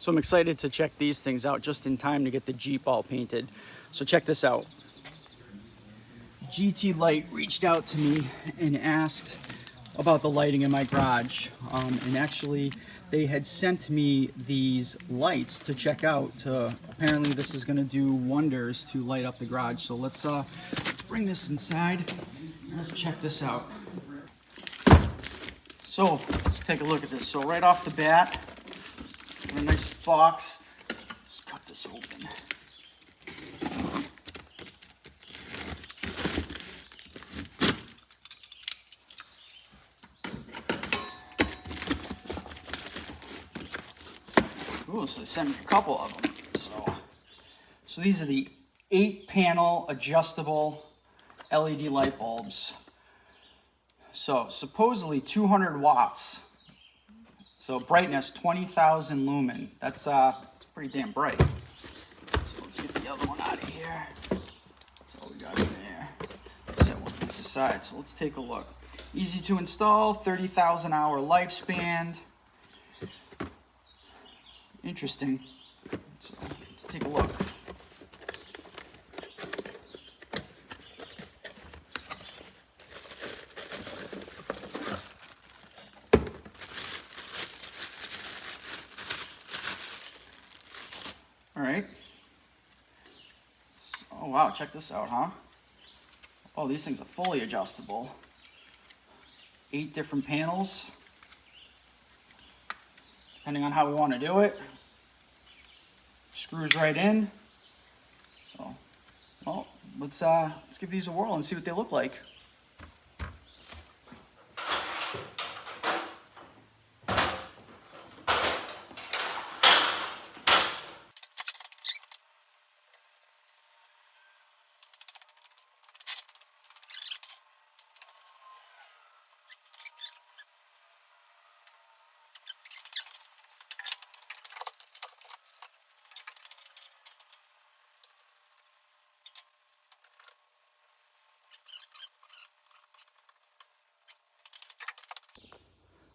So I'm excited to check these things out just in time to get the Jeep all painted. So check this out. GT Light reached out to me and asked about the lighting in my garage. And actually they had sent me these lights to check out. Apparently this is gonna do wonders to light up the garage. So let's bring this inside and let's check this out. So let's take a look at this. So right off the bat, a nice box. Let's cut this open. Ooh, so they sent me a couple of them. So these are the 8-panel adjustable LED light bulbs. So supposedly 200 watts. So brightness 20,000 lumen. That's pretty damn bright. So let's get the other one out of here. That's all we got in there. Set one of these aside. So let's take a look. Easy to install, 30,000 hour lifespan. Interesting. So let's take a look. All right. Oh wow, check this out, huh? Oh, these things are fully adjustable. 8 different panels. Depending on how we want to do it. Screws right in. So, well, let's give these a whirl and see what they look like.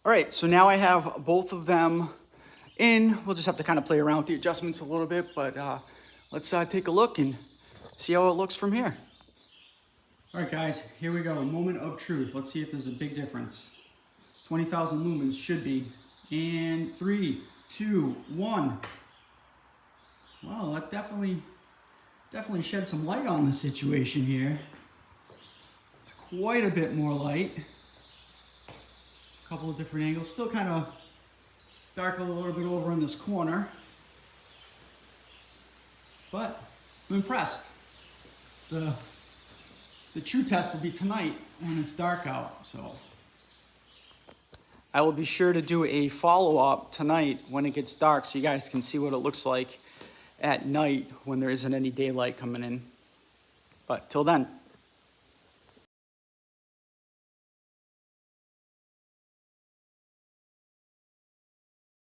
All right, so now I have both of them in. We'll just have to kind of play around with the adjustments a little bit, but let's take a look and see how it looks from here. All right, guys, here we go. Moment of truth. Let's see if there's a big difference. 20,000 lumens should be. And 3, 2, 1. Wow, that definitely shed some light on the situation here. It's quite a bit more light. Couple of different angles, still kind of dark a little bit over in this corner, but I'm impressed. The true test will be tonight when it's dark out. So I will be sure to do a follow-up tonight when it gets dark so you guys can see what it looks like at night when there isn't any daylight coming in. But till then.